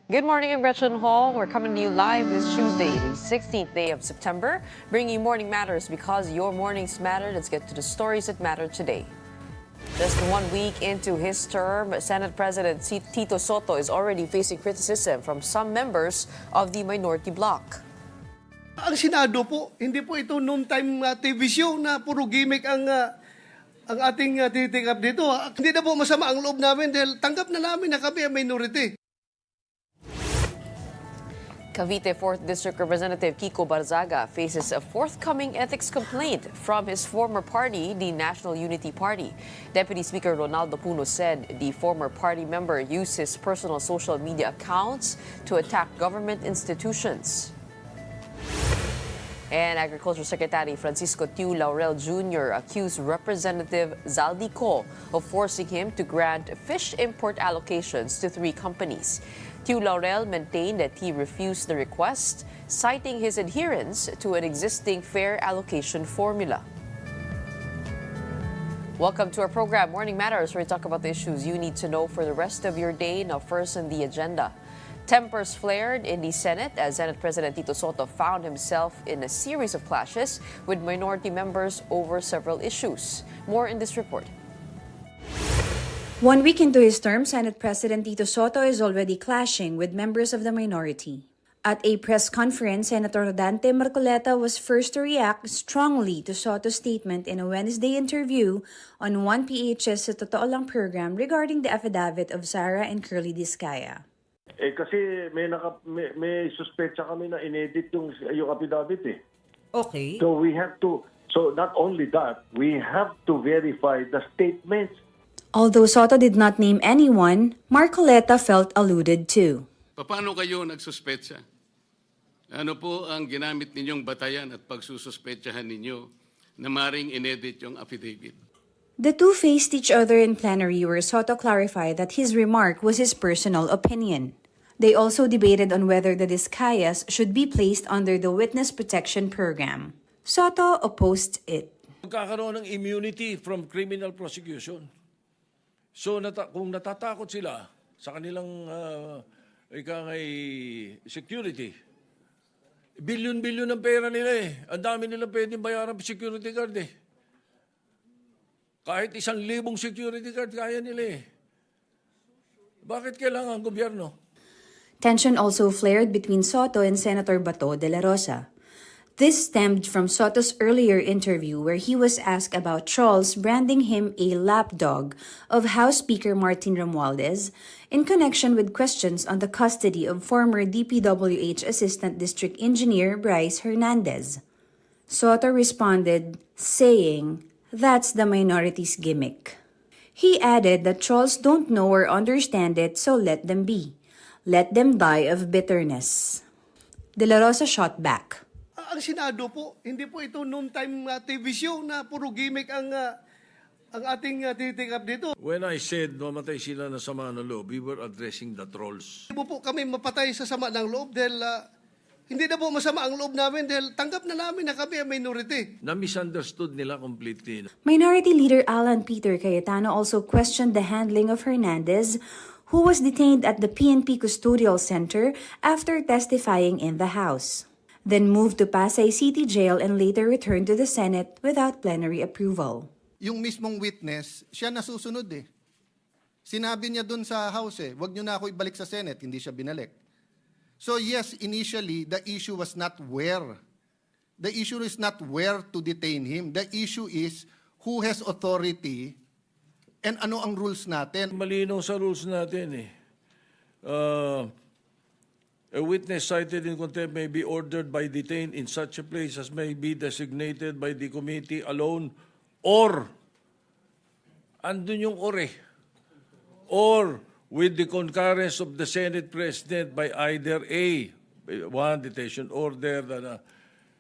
Good morning, I'm Gretchen Ho. We're coming to you live this Tuesday, the 16th day of September, bringing you Morning Matters because your mornings matter. Let's get to the stories that matter today. Just 1 week into his term, Senate President Tito Soto is already facing criticism from some members of the minority bloc. Ang Senado po, hindi po ito noon-time TV show na puro gimmick ang ating titikap dito. Hindi na po masama ang loob namin dahil tanggap na namin na kami ang minority. Cavite 4th District Representative Kiko Barzaga faces a forthcoming ethics complaint from his former party, the National Unity Party. Deputy Speaker Ronaldo Puno said the former party member used his personal social media accounts to attack government institutions. And Agriculture Secretary Francisco Tiu Laurel Jr. accused Representative Zaldi Co of forcing him to grant fish import allocations to 3 companies. Tiu Laurel maintained that he refused the request, citing his adherence to an existing fair allocation formula. Welcome to our program, Morning Matters, where we talk about the issues you need to know for the rest of your day. Now, first on the agenda. Tempers flared in the Senate as Senate President Tito Soto found himself in a series of clashes with minority members over several issues. More in this report. 1 week into his term, Senate President Tito Soto is already clashing with members of the minority. At a press conference, Senator Dante Marcoleta was first to react strongly to Soto's statement in a Wednesday interview on 1PH's Sa Totoo Lang program regarding the affidavit of Sara and Curly Discaya. Kasi may suspetsa kami na inedit yung affidavit eh. Okay. So we have to, so not only that, we have to verify the statements. Although Soto did not name anyone, Marcoleta felt alluded to. Paano kayo nagsuspetsa? Ano po ang ginamit ninyong batayan at pagsususpetsahan ninyo na maring inedit yung affidavit? The two faced each other in plenary where Soto clarified that his remark was his personal opinion. They also debated on whether the Discayas should be placed under the Witness Protection Program. Soto opposed it. Magkakaroon ng immunity from criminal prosecution. So kung natatakot sila sa kanilang security, bilyon-bilyon ng pera nila eh. Ang dami nilang pwedeng bayaran security guard eh. Kahit 1,000 security guard, kaya nila eh. Bakit kailangan ang gobyerno? Tension also flared between Soto and Senator Bato de la Rosa. This stemmed from Soto's earlier interview where he was asked about trolls branding him a lapdog of House Speaker Martin Romualdez in connection with questions on the custody of former DPWH Assistant District Engineer Bryce Hernandez. Soto responded, saying, "That's the minority's gimmick." He added that trolls don't know or understand it, so let them be. Let them die of bitterness. De la Rosa shot back. Ang Senado po, hindi po ito noon-time TV show na puro gimmick ang ating titikap dito. When I said mamatay sila na sama ng loob, we were addressing the trolls. Hindi po kami mapatay sa sama ng loob dahil hindi na po masama ang loob namin dahil tanggap na namin na kami ang minority. Na-misunderstood nila completely. Minority Leader Alan Peter Cayetano also questioned the handling of Hernandez, who was detained at the PNP Custodial Center after testifying in the House, then moved to Pasay City Jail and later returned to the Senate without plenary approval. Yung mismong witness, siya nasusunod eh. Sinabi niya dun sa House eh, wag niyo na ako ibalik sa Senate, hindi siya binalik. So yes, initially, the issue was not where. The issue is not where to detain him. The issue is who has authority and ano ang rules natin. Malinaw sa rules natin eh. A witness cited in contempt may be ordered by detained in such a place as may be designated by the committee alone or, andun yung or eh, or with the concurrence of the Senate President by either A, one detention order,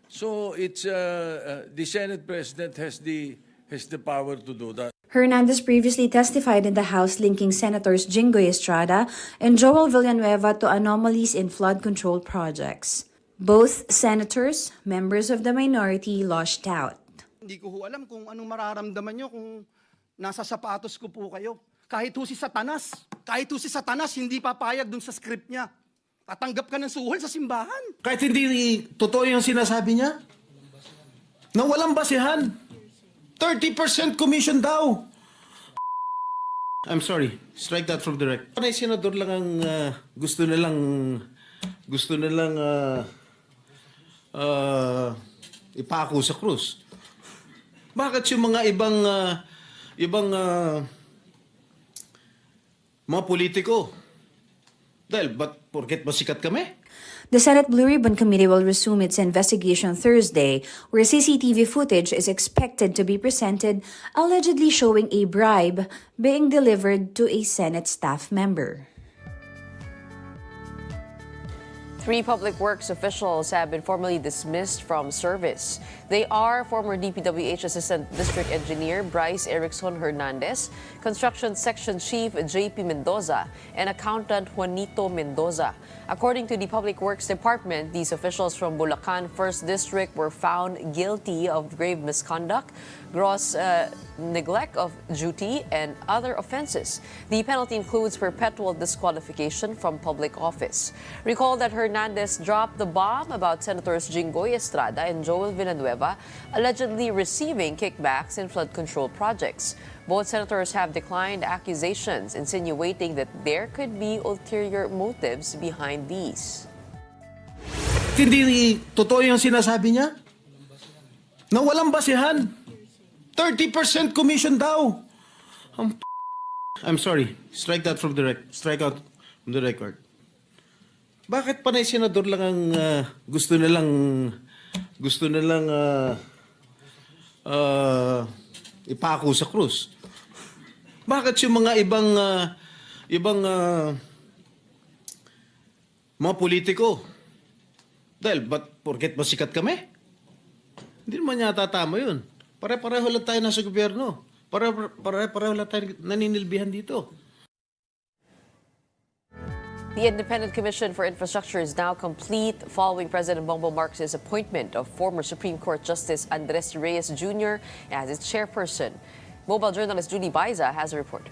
so it's the Senate President has the power to do that. Hernandez previously testified in the House linking Senators Jingoy Estrada and Joel Villanueva to anomalies in flood control projects. Both senators, members of the minority, lost out. Hindi ko alam kung anong mararamdaman nyo kung nasa sapatos ko po kayo. Kahit ho si Satanas, hindi papayag dun sa script niya. tatanggap ka ng suhol sa simbahan. Kahit hindi totoo yung sinasabi niya? Na walang basehan. 30% commission daw. I'm sorry. Strike that from the record. Panay senador lang ang gusto nilang ipako sa krus. Bakit yung mga ibang mga politiko? Dahil, porket masikat kami? The Senate Blue Ribbon Committee will resume its investigation Thursday, where CCTV footage is expected to be presented allegedly showing a bribe being delivered to a Senate staff member. 3 public works officials have been formally dismissed from service. They are former DPWH Assistant District Engineer Bryce Erickson Hernandez, Construction Section Chief JP Mendoza, and Accountant Juanito Mendoza. According to the Public Works Department, these officials from Bulacan 1st District were found guilty of grave misconduct, gross neglect of duty, and other offenses. The penalty includes perpetual disqualification from public office. Recall that Hernandez dropped the bomb about Senators Jinggoy Estrada and Joel Villanueva allegedly receiving kickbacks in flood control projects. Both senators have declined accusations, insinuating that there could be ulterior motives behind these. Hindi totoo yung sinasabi niya? Na walang basehan. 30% commission daw. I'm sorry. Strike that from the record. Strike out from the record. Bakit panay senador lang ang gusto nilang ipako sa krus? Bakit yung mga ibang mga politiko? Dahil, porket masikat kami? Hindi naman yata tama yun. Pare-pareho lang tayo nasa gobyerno. Pare-pareho lang tayo naninilbihan dito. The Independent Commission for Infrastructure is now complete following President Bongbong Marcos' appointment of former Supreme Court Justice Andres Reyes Jr. as its chairperson. Mobile journalist Julie Baiza has a report.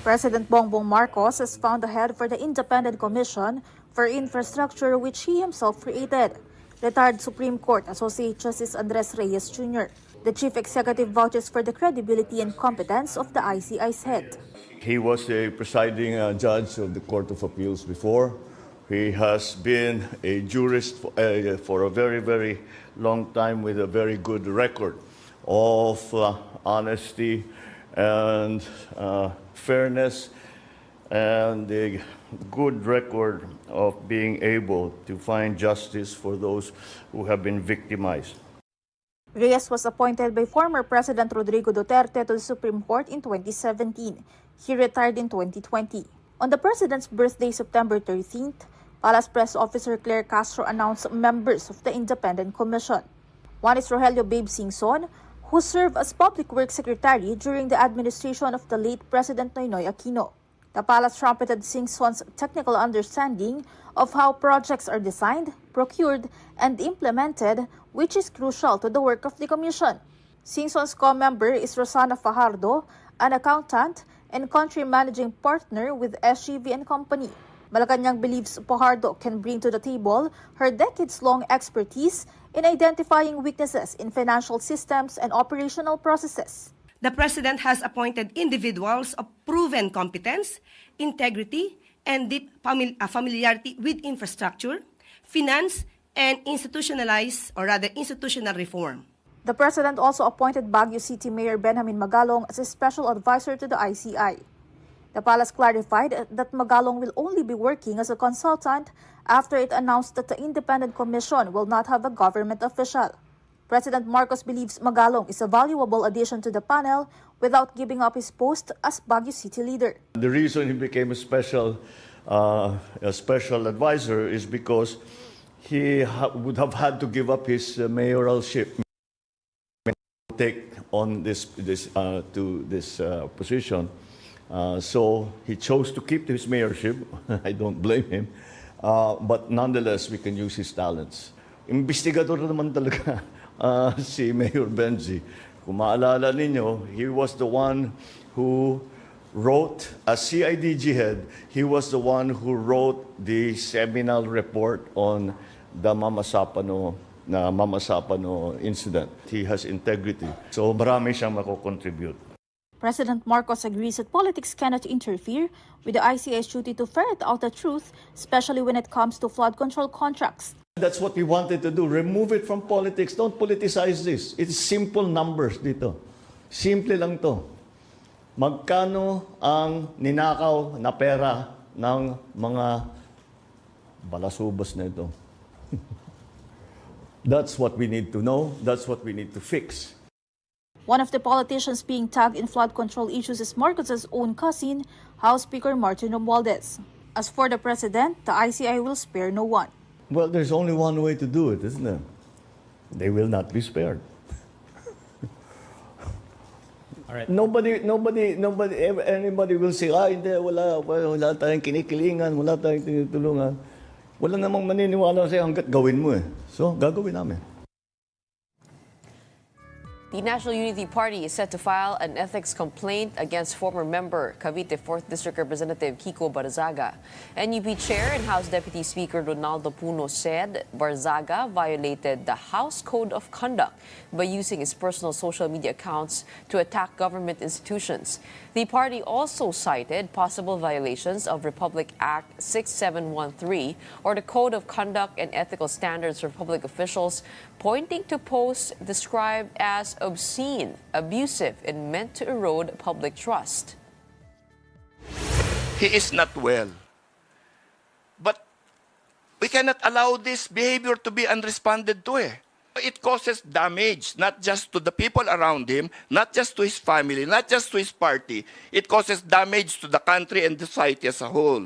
President Bongbong Marcos has found a head for the Independent Commission for Infrastructure, which he himself created. Retired Supreme Court Associate Justice Andres Reyes Jr. The chief executive vouches for the credibility and competence of the ICI's head. He was a presiding judge of the Court of Appeals before. He has been a jurist for a very, very long time with a very good record of honesty and fairness, and a good record of being able to find justice for those who have been victimized. Reyes was appointed by former President Rodrigo Duterte to the Supreme Court in 2017. He retired in 2020. On the President's birthday, September 13th, Palace Press Officer Claire Castro announced members of the Independent Commission. One is Rogelio Babe Singson, who served as Public Works Secretary during the administration of the late President Noynoy Aquino. The palace trumpeted Singson's technical understanding of how projects are designed, procured, and implemented, which is crucial to the work of the Commission. Singson's co-member is Rosana Fajardo, an accountant and country managing partner with SGV and Company. Malacanang believes Fajardo can bring to the table her decades-long expertise in identifying weaknesses in financial systems and operational processes. The President has appointed individuals of proven competence, integrity, and deep familiarity with infrastructure, finance, and institutional reform. The President also appointed Baguio City Mayor Benjamin Magalong as a special advisor to the ICI. The palace clarified that Magalong will only be working as a consultant after it announced that the Independent Commission will not have a government official. President Marcos believes Magalong is a valuable addition to the panel without giving up his post as Baguio City leader. The reason he became a special advisor is because he would have had to give up his mayoralship, take on this position. So he chose to keep his mayorship. I don't blame him. But nonetheless, we can use his talents. Investigador naman talaga si Mayor Benji. Kung maalala ninyo, he was the one who wrote, as CIDG head, he was the one who wrote the seminal report on the Mama Sapano incident. He has integrity. So marami siyang mako-contribute. President Marcos agrees that politics cannot interfere with the ICI's duty to ferret out the truth, especially when it comes to flood control contracts. That's what we wanted to do. Remove it from politics. Don't politicize this. It's simple numbers dito. Simple lang to. Magkano ang ninakaw na pera ng mga balasubos na ito? That's what we need to know. That's what we need to fix. One of the politicians being tagged in flood control issues is Marcos's own cousin, House Speaker Martin Romualdez. As for the president, the ICI will spare no one. Well, there's only one way to do it, isn't there? They will not be spared. All right. Anybody will say, hindi, wala tayong kinikilingan, wala tayong tinutulungan. Wala namang maniniwala sa'yo hanggat gawin mo eh. So, gagawin namin. The National Unity Party is set to file an ethics complaint against former member, Cavite 4th District Representative Kiko Barzaga. NUP Chair and House Deputy Speaker Ronaldo Puno said Barzaga violated the House Code of Conduct by using his personal social media accounts to attack government institutions. The party also cited possible violations of Republic Act 6713 or the Code of Conduct and Ethical Standards for Public Officials, pointing to posts described as obscene, abusive, and meant to erode public trust. He is not well. But we cannot allow this behavior to be unresponded to. It causes damage, not just to the people around him, not just to his family, not just to his party. It causes damage to the country and the society as a whole.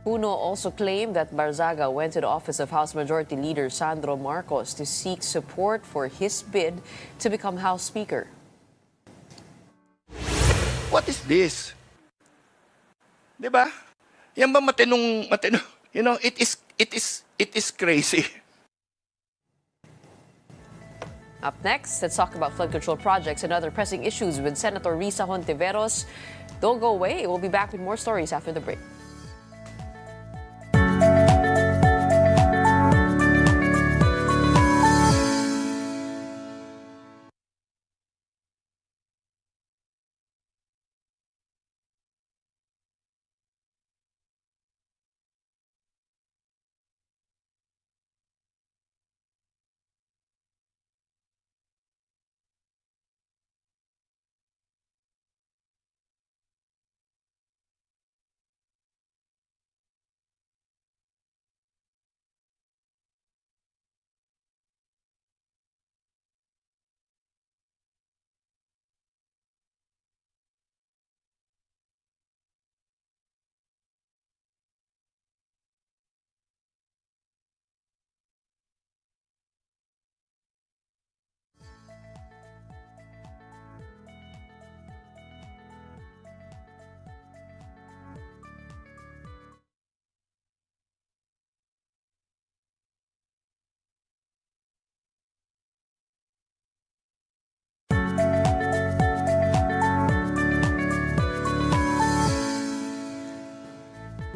Puno also claimed that Barzaga went to the office of House Majority Leader Sandro Marcos to seek support for his bid to become House Speaker. What is this? Diba? Yan ba matinong, you know, it is crazy. Up next, let's talk about flood control projects and other pressing issues with Senator Risa Hontiveros. Don't go away. We'll be back with more stories after the break.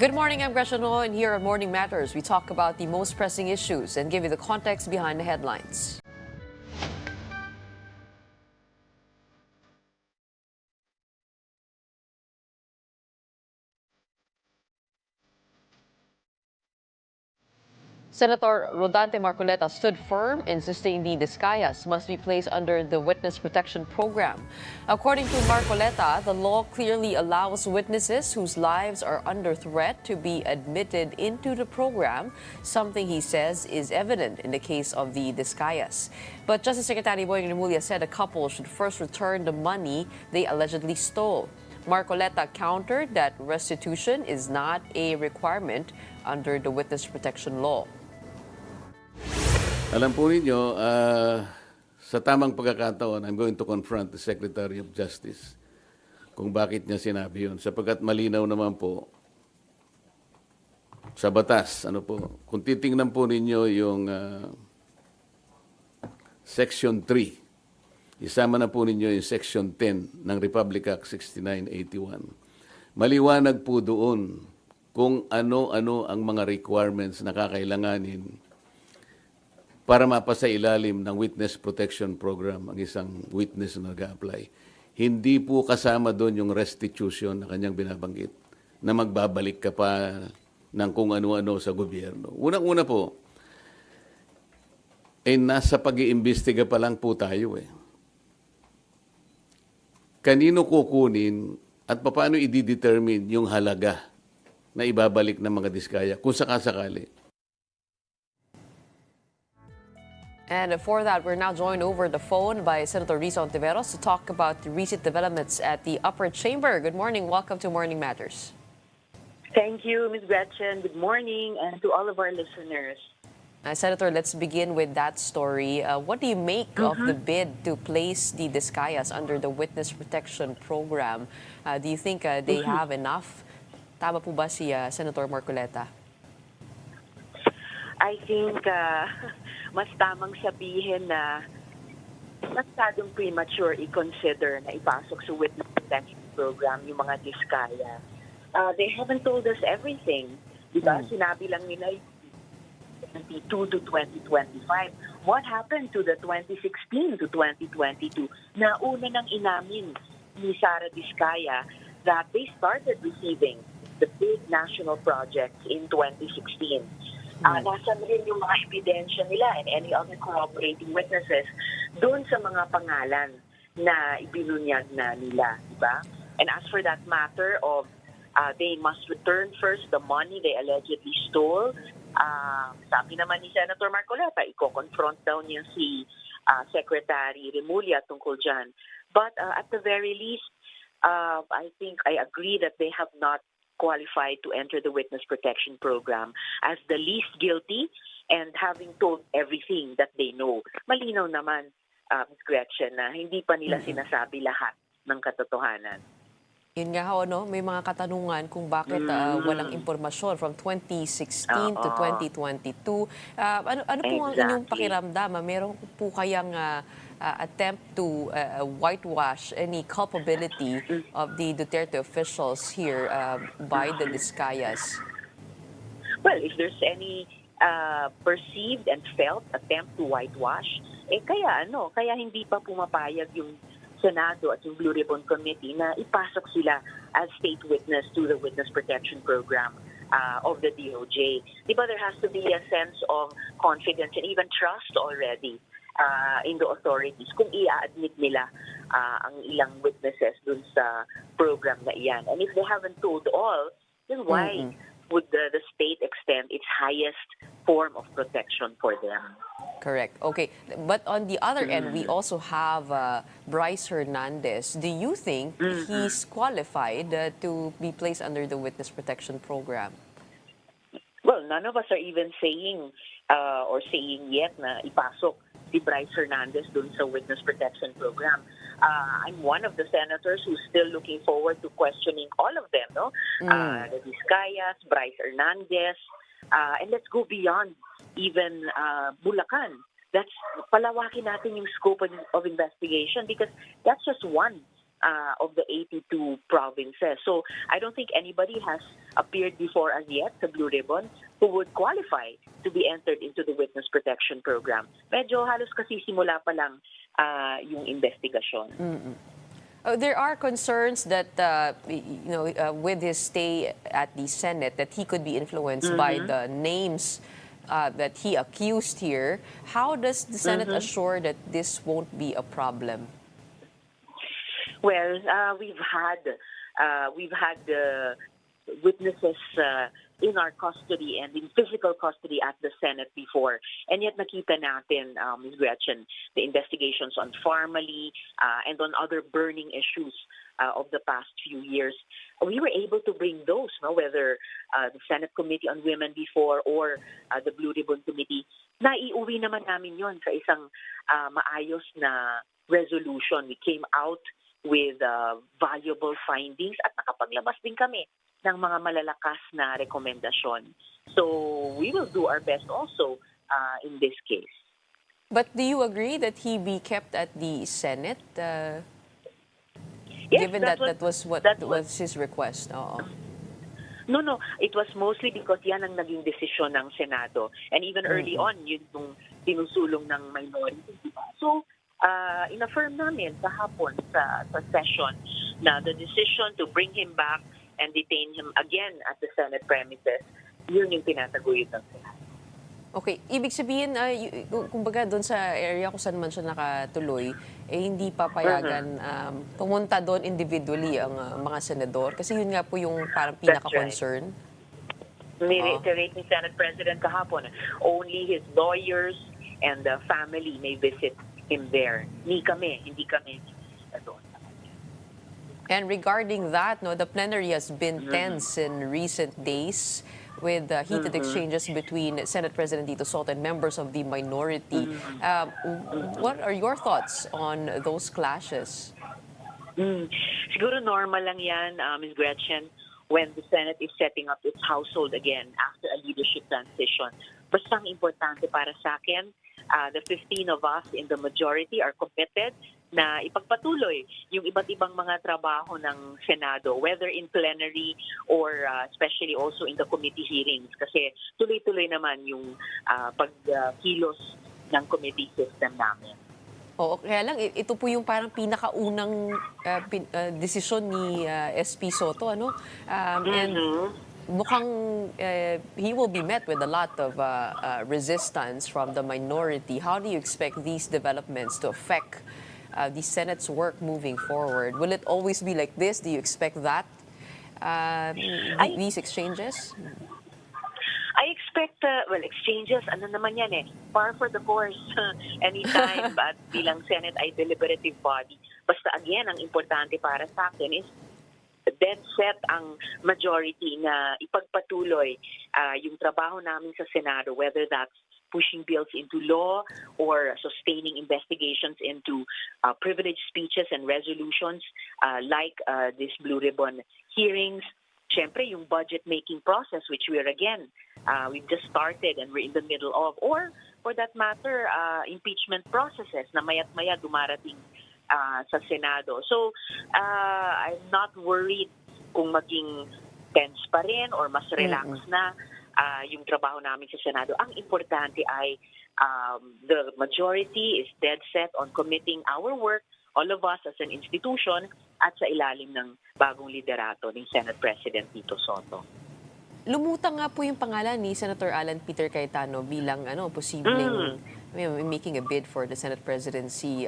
Good morning, I'm Gretchen Ho, and here at Morning Matters, we talk about the most pressing issues and give you the context behind the headlines. Senator Rodante Marcoleta stood firm, insisting the Discayas must be placed under the Witness Protection Program. According to Marcoleta, the law clearly allows witnesses whose lives are under threat to be admitted into the program, something he says is evident in the case of the Discayas. But Justice Secretary Boying Remulla said a couple should first return the money they allegedly stole. Marcoleta countered that restitution is not a requirement under the Witness Protection Law. Alam po ninyo, sa tamang pagkakataon, I'm going to confront the Secretary of Justice kung bakit niya sinabi yun. Sapagkat malinaw naman po sa batas. Kung titingnan po ninyo yung Section 3 Isama na po ninyo yung Section 10 ng Republic Act 6981. Maliwanag po doon kung ano-ano ang mga requirements na kakailanganin para mapasa ilalim ng Witness Protection Program ang isang witness na nag-apply. Hindi po kasama doon yung restitution na kanyang binabanggit na magbabalik ka pa ng kung ano-ano sa gobyerno. Unang-una po, nasa pag-iimbestiga pa lang po tayo Kanino kukunin at paano i-determine yung halaga na ibabalik ng mga diskaya kung sakasakali? And for that, we're now joined over the phone by Senator Risa Ontiveros to talk about the recent developments at the upper chamber. Good morning. Welcome to Morning Matters. Thank you, Ms. Gretchen. Good morning, and to all of our listeners. Senator, let's begin with that story. What do you make of the bid to place the Discayas under the Witness Protection Program? Do you think they have enough? Tama po ba si Senator Marcoleta? I think mas tamang sabihin na masyadong premature i-consider na ipasok sa Witness Protection Program yung mga Discayas. They haven't told us everything. Diba? Sinabi lang nila 2022 to 2025. What happened to the 2016 to 2022? Na una nang inamin ni Sara Discaya that they started receiving the big national projects in 2016. Nasaan rin yung mga ebidensya nila and any other corroborating witnesses doon sa mga pangalan na ibinunyag na nila, diba? And as for that matter of they must return first the money they allegedly stole, sabi naman ni Senator Marcoleta, i-confront daw niya si Secretary Remulla tungkol dyan. But at the very least, I think I agree that they have not qualified to enter the Witness Protection Program as the least guilty and having told everything that they know. Malinaw naman, Ms. Gretchen, na hindi pa nila sinasabi lahat ng katotohanan. Yun nga ho, no? May mga katanungan kung bakit walang impormasyon from 2016 to 2022. Ano po ang inyong pakiramdam? Meron po kayang attempt to whitewash any culpability of the Duterte officials here by the Discayas? Well, if there's any perceived and felt attempt to whitewash, kaya hindi pa pumapayag yung Senado at yung Blue Ribbon Committee na ipasok sila as state witness to the Witness Protection Program of the DOJ. Diba there has to be a sense of confidence and even trust already in the authorities kung i-admit nila ang ilang witnesses dun sa program na iyan. And if they haven't told all, then why would the state extend its highest form of protection for them? Correct. Okay. But on the other end, we also have Bryce Hernandez. Do you think he's qualified to be placed under the Witness Protection Program? Well, none of us are even saying or saying yet na ipasok si Bryce Hernandez dun sa Witness Protection Program. I'm one of the senators who's still looking forward to questioning all of them, no? The Discayas, Bryce Hernandez, and let's go beyond even Bulacan. That's palawakin natin yung scope of investigation because that's just one of the 82 provinces. So I don't think anybody has appeared before as yet sa Blue Ribbon who would qualify to be entered into the Witness Protection Program. Medyo halos kasi simula pa lang yung investigasyon. There are concerns that, with his stay at the Senate, that he could be influenced by the names that he accused here. How does the Senate assure that this won't be a problem? Well, we've had witnesses in our custody and in physical custody at the Senate before. And yet nakita natin, Ms. Gretchen, the investigations on Farmally and on other burning issues of the past few years. We were able to bring those, whether the Senate Committee on Women before or the Blue Ribbon Committee, naiuwi naman namin yon sa isang maayos na resolution. We came out with valuable findings at nakapaglabas din kami ng mga malalakas na rekomendasyon. So we will do our best also in this case. But do you agree that he be kept at the Senate? Yes, Given that that was what that was his request. No, it was mostly because yan ang naging desisyon ng Senado. And even early on, yun yung sinusulong ng minority. Diba? So, in-affirm namin kahapon sa session na the decision to bring him back and detain him again at the Senate premises, yun yung tinataguyod ng Senado. Okay, ibig sabihin, kumbaga doon sa area kung saan man siya nakatuloy, hindi papayagan pumunta doon individually ang mga senador? Kasi yun nga po yung parang pinaka-concern. Ni-reiterate ni Senate President kahapon, only his lawyers and the family may visit him there. Hindi kami doon. And regarding that, the plenary has been tense in recent days with heated exchanges between Senate President Tito Soto and members of the minority. What are your thoughts on those clashes? Siguro normal lang yan, Ms. Gretchen, when the Senate is setting up its household again after a leadership transition. Basta ang importante para sa akin, the 15 of us in the majority are committed na ipagpatuloy yung iba't ibang mga trabaho ng Senado, whether in plenary or especially also in the committee hearings. Kasi tuloy-tuloy naman yung pagkilos ng committee system namin. Oo, kaya lang ito po yung parang pinakaunang desisyon ni SP Soto, ano? And mukhang he will be met with a lot of resistance from the minority. How do you expect these developments to affect the Senate's work moving forward? Will it always be like this? Do you expect that, these exchanges? I expect, exchanges, ano naman yan par for the course, anytime, at bilang Senate ay deliberative body. Basta again, ang importante para sa akin is dead set ang majority na ipagpatuloy yung trabaho namin sa Senado, whether that's pushing bills into law or sustaining investigations into privileged speeches and resolutions like this Blue Ribbon hearings. Siyempre, yung budget-making process, which we've just started and we're in the middle of, or for that matter, impeachment processes na maya't-maya dumarating sa Senado. So, I'm not worried kung maging tense pa rin or mas relax na yung trabaho namin sa Senado. Ang importante ay the majority is dead set on committing our work, all of us as an institution, at sa ilalim ng bagong liderato ng Senate President Tito Soto. Lumutang nga po yung pangalan ni Senator Alan Peter Cayetano bilang posibleng making a bid for the Senate presidency.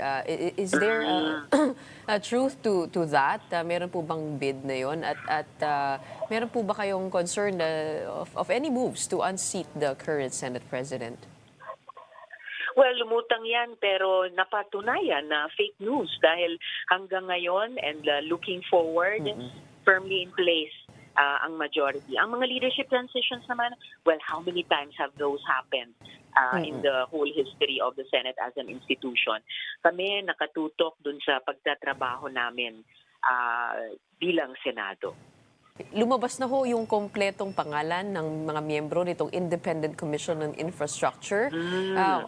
Is there a truth to that? Meron po bang bid na yon? At meron po ba kayong concern of any moves to unseat the current Senate president? Well, lumutang yan pero napatunayan na fake news dahil hanggang ngayon and looking forward, firmly in place ang majority. Ang mga leadership transitions naman, well, how many times have those happened in the whole history of the Senate as an institution? Kami nakatutok dun sa pagtatrabaho namin bilang Senado. Lumabas na ho yung kompletong pangalan ng mga miyembro nitong Independent Commission on Infrastructure.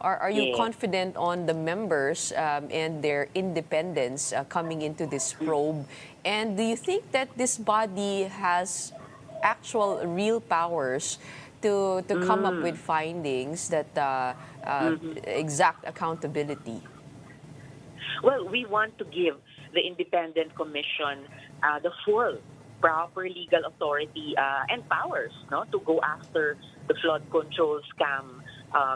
Are you confident on the members and their independence coming into this probe? And do you think that this body has actual real powers to come up with findings that exact accountability? Well, we want to give the Independent Commission the full proper legal authority and powers to go after the flood control scam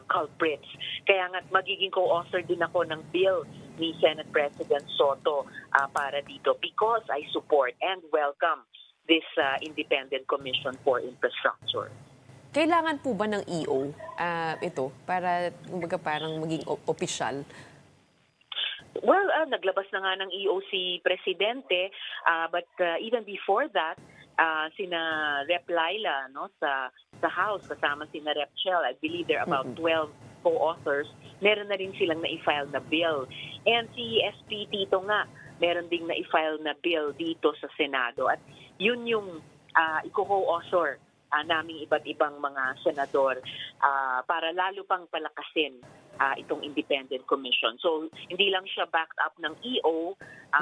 culprits. Kaya nga magiging co-author din ako ng bill ni Senate President Soto para dito because I support and welcome this Independent Commission for Infrastructure. Kailangan po ba ng EO ito para parang maging opisyal? Well, naglabas na nga ng EO si Presidente, but even before that, sina Rep. Laila sa House, kasama sina Rep. Chel, I believe there are about 12 co-authors, meron na rin silang na-file na bill. And si SP Tito nga, meron ding na-file na bill dito sa Senado. At yun yung i-co-author naming iba't ibang mga senador para lalo pang palakasin itong independent commission. So hindi lang siya backed up ng EO,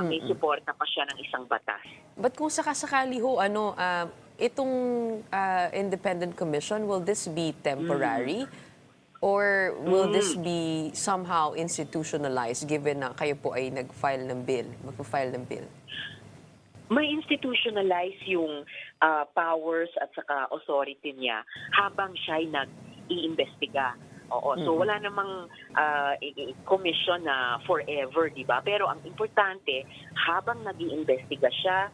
may suporta pa siya ng isang batas. But kung sakasakali ho, itong independent commission, will this be temporary? Or will this be somehow institutionalized given na kayo po ay magpo-file ng bill? May institutionalize yung powers at saka authority niya habang siya ay nag-iimbestiga. Oo, so wala namang commission na forever, di ba? Pero ang importante, habang nag-iimbestiga siya,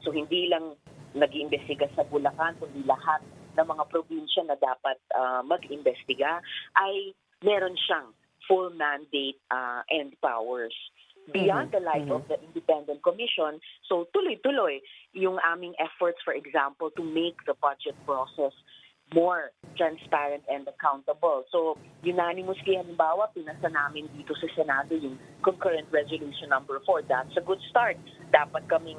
so hindi lang nag-iimbestiga sa Bulacan, kundi lahat ng mga probinsya na dapat mag-imbestiga, ay meron siyang full mandate and powers. Beyond the life of the independent commission, so tuloy-tuloy yung aming efforts, for example, to make the budget process more transparent and accountable. So, unanimously, halimbawa, pinasa namin dito sa Senado yung concurrent resolution number 4. That's a good start. Dapat kaming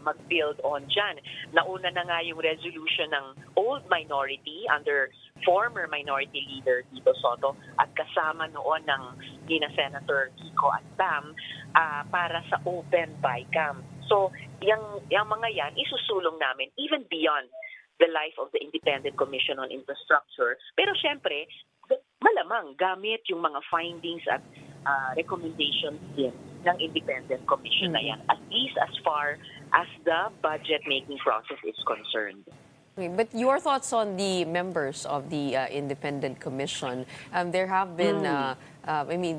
mag-build on dyan. Nauna na nga yung resolution ng old minority under former minority leader Tito Soto at kasama noon ng Nina Senator Kiko at Bam para sa open BICAM. So, yung mga yan, isusulong namin even beyond the life of the Independent Commission on Infrastructure. Pero syempre, malamang gamit yung mga findings at recommendations din ng Independent Commission na yan, at least as far as the budget-making process is concerned. Okay, but your thoughts on the members of the Independent Commission? There have been,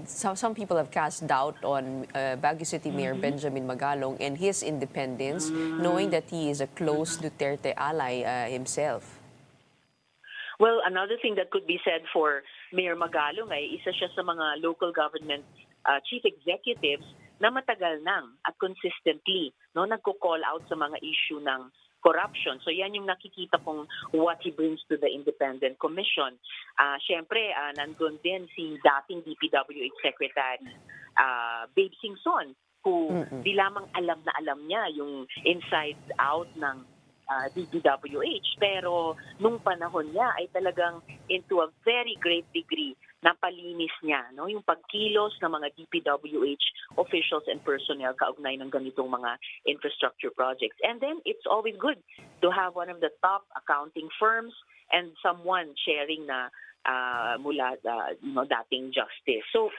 some people have cast doubt on Baguio City Mayor Benjamin Magalong and his independence, knowing that he is a close Duterte ally himself. Well, another thing that could be said for Mayor Magalong ay isa siya sa mga local government chief executives na matagal nang at consistently nagko-call out sa mga issue ng corruption. So yan yung nakikita kong what he brings to the Independent Commission. Siyempre, nandun din si dating DPWH Secretary Babe Singson, who di lamang alam na alam niya yung inside out ng DPWH. Pero nung panahon niya ay talagang into a very great degree napalinis niya yung pagkilos ng mga DPWH officials and personnel kaugnay ng ganitong mga infrastructure projects. And then it's always good to have one of the top accounting firms and someone sharing na mula dating justice. So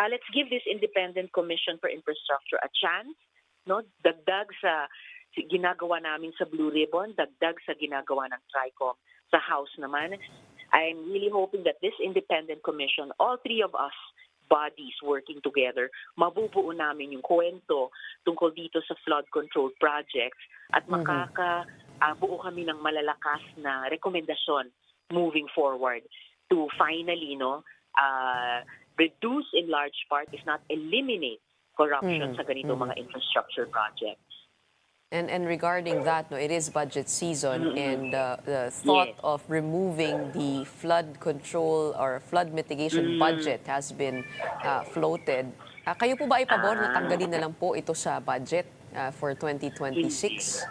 let's give this Independent Commission for Infrastructure a chance. Dagdag sa ginagawa namin sa Blue Ribbon, dagdag sa ginagawa ng TRICOM sa House naman. I'm really hoping that this Independent Commission, all three of us bodies working together, mabubuo namin yung kwento tungkol dito sa flood control projects at makakabuo kami ng malalakas na rekomendasyon moving forward to finally reduce in large part, if not eliminate, corruption sa ganitong mga infrastructure projects. And regarding that, it is budget season, and the thought of removing the flood control or flood mitigation budget has been floated. Kayo po ba ay pabor na tanggalin na lang po ito sa budget for 2026?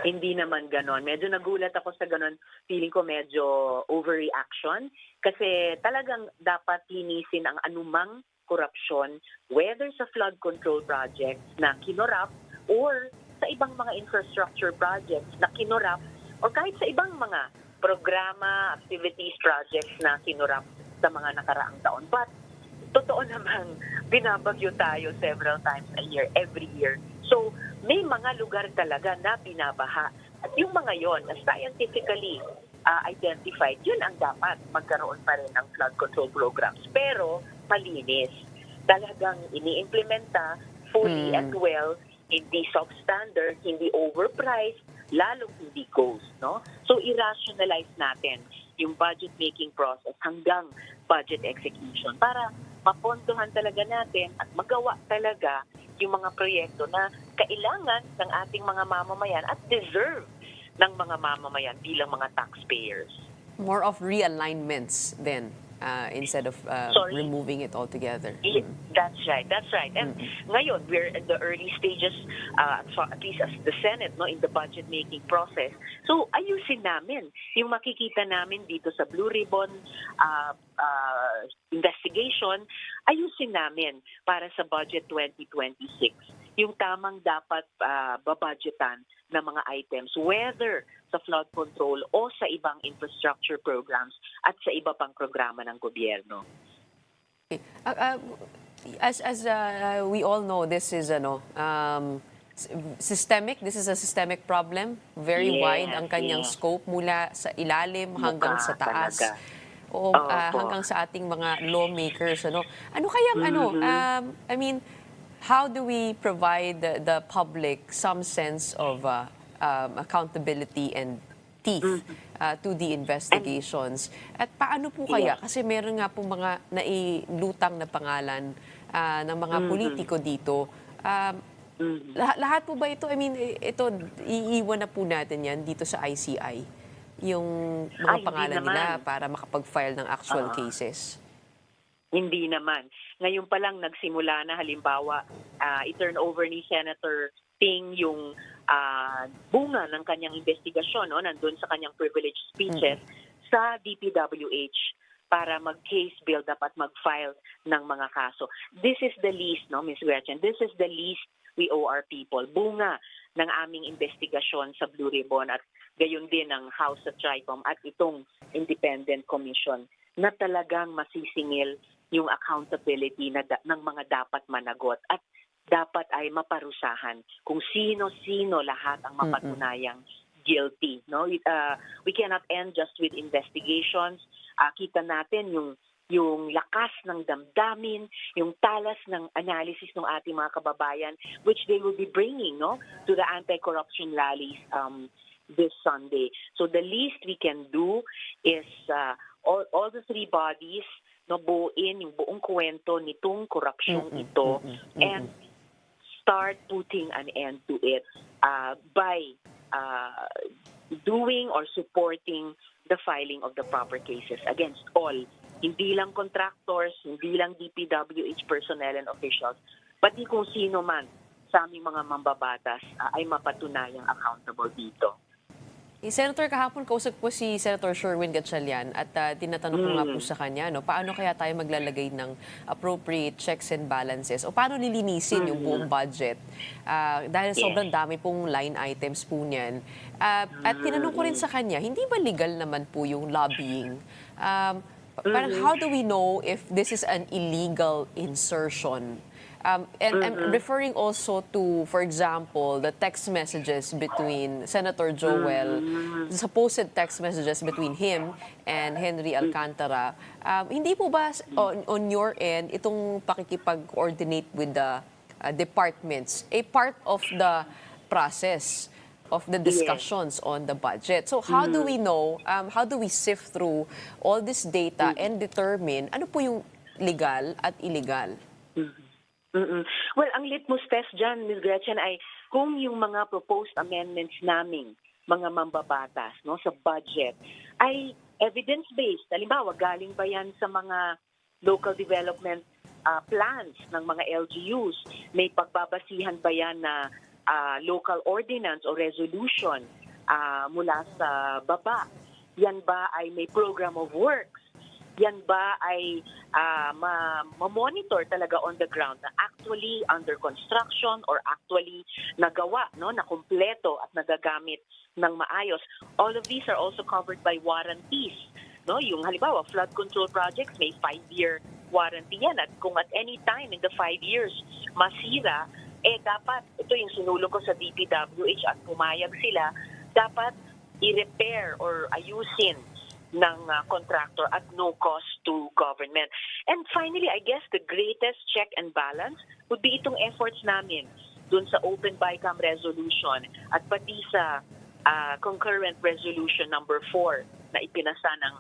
Hindi naman ganon. Medyo nagulat ako sa ganon. Feeling ko medyo overreaction kasi talagang dapat linisin ang anumang korupsyon, whether sa flood control projects na kinurap or sa ibang mga infrastructure projects na kinurap o kahit sa ibang mga programa, activities, projects na kinurap sa mga nakaraang taon. But totoo namang binabagyo tayo several times a year, every year. So may mga lugar talaga na binabaha. At yung mga yon na scientifically identified, yun ang dapat magkaroon pa rin ng flood control programs. Pero malinis. Talagang ini-implementa fully and well, hindi substandard, hindi overpriced, lalong hindi ghost, So, i-rationalize natin yung budget-making process hanggang budget execution para mapondohan talaga natin at magawa talaga yung mga proyekto na kailangan ng ating mga mamamayan at deserve ng mga mamamayan bilang mga taxpayers. More of realignments then. instead of Sorry? removing it altogether. That's right. That's right. And ngayon, we're in the early stages, at least as the Senate, no, in the budget-making process. So, ayusin namin. Yung makikita namin dito sa Blue Ribbon investigation, ayusin namin para sa budget 2026. Yung tamang dapat babudgetan na mga items, whether sa flood control o sa ibang infrastructure programs at sa iba pang programa ng gobyerno. Okay. As we all know, this is systemic. This is a systemic problem. Very wide ang kanyang scope mula sa ilalim hanggang sa taas. O hanggang sa ating mga lawmakers. Ano kayang I mean, how do we provide the public some sense of accountability and teeth to the investigations? At paano po kaya? Kasi meron nga po mga nailutang na pangalan ng mga politiko dito. Lahat po ba ito? I mean, ito, iiwan na po natin yan dito sa ICI, yung mga pangalan nila para makapag-file ng actual cases. Hindi naman. Ngayon pa lang nagsimula na halimbawa i-turn over ni Senator Ting yung bunga ng kanyang investigasyon, no, nandun sa kanyang privileged speeches sa DPWH para mag-case build up at mag-file ng mga kaso. This is the least, no, Ms. Gretchen, this is the least we owe our people. Bunga ng aming investigasyon sa Blue Ribbon at gayon din ng House of Tricom at itong Independent Commission na talagang masisingil yung accountability ng mga dapat managot at dapat ay maparusahan kung sino-sino lahat ang mapatunayang guilty. No, we cannot end just with investigations. Kita natin yung lakas ng damdamin, yung talas ng analysis ng ating mga kababayan, which they will be bringing, no, to the anti-corruption rallies this Sunday. So the least we can do is all the three bodies, no, buuin yung buong kwento nitong korupsyong ito and start putting an end to it by doing or supporting the filing of the proper cases against all, hindi lang contractors, hindi lang DPWH personnel and officials, pati kung sino man sa aming mga mambabatas ay mapatunayang accountable dito. Senator, kahapon kausap po si Senator Sherwin Gatchalian at tinatanong ko nga po sa kanya, no, paano kaya tayo maglalagay ng appropriate checks and balances o paano lilinisin yung buong budget dahil sobrang dami pong line items po niyan. At tinanong ko rin sa kanya, hindi ba legal naman po yung lobbying? Parang how do we know if this is an illegal insertion? And I'm referring also to, for example, the text messages between Senator Joel, the supposed text messages between him and Henry Alcantara. Hindi po ba on your end, itong pakikipag-coordinate with the departments, a part of the process of the discussions on the budget? So how do we know, how do we sift through all this data and determine ano po yung legal at illegal? Well, ang litmus test dyan, Ms. Gretchen, ay kung yung mga proposed amendments naming mga mambabatas, no, sa budget ay evidence-based. Halimbawa, galing ba yan sa mga local development plans ng mga LGUs? May pagbabasihan ba yan na local ordinance o resolution mula sa baba? Yan ba ay may program of works? Yan ba ay ma-monitor talaga on the ground na actually under construction or actually nagawa, no, na kumpleto at nagagamit ng maayos? All of these are also covered by warranties. No, yung halimbawa flood control projects may 5-year warranty yan at kung at any time in the 5 years masira, dapat ito yung sinulong ko sa DPWH at pumayag sila, dapat i-repair or ayusin ng contractor at no cost to government. And finally, I guess the greatest check and balance would be itong efforts namin dun sa Open BICAM resolution at pati sa concurrent resolution number 4 na ipinasa ng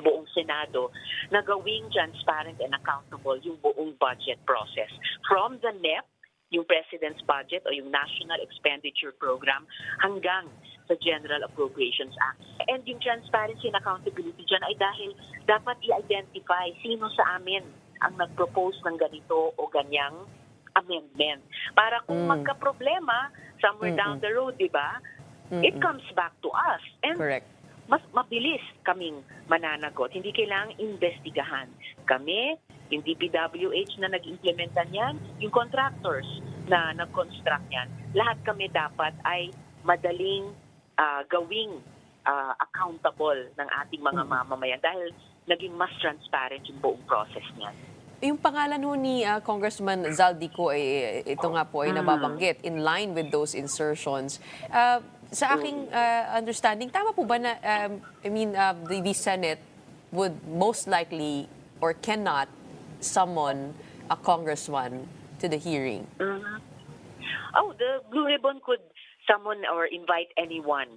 buong Senado na gawing transparent and accountable yung buong budget process. From the NEP, yung President's Budget o yung National Expenditure Program, hanggang sa General Appropriations Act. And yung transparency and accountability dyan ay dahil dapat i-identify sino sa amin ang nag-propose ng ganito o ganyang amendment. Para kung magka-problema somewhere down the road, di ba, it comes back to us. And Correct. mas mabilis kaming mananagot. Hindi kailangang investigahan. Kami, yung DPWH na nag-implementa niyan, yung contractors na nag-construct niyan, lahat kami dapat ay madaling gawing accountable ng ating mga mamamayan dahil naging mas transparent yung buong process niyan. Yung pangalan ho ni Congressman Zaldico ay ito nga po ay nababanggit in line with those insertions. Sa aking understanding, tama po ba na the Senate would most likely or cannot summon a congressman to the hearing? Oh, the Blue Ribbon could summon or invite anyone.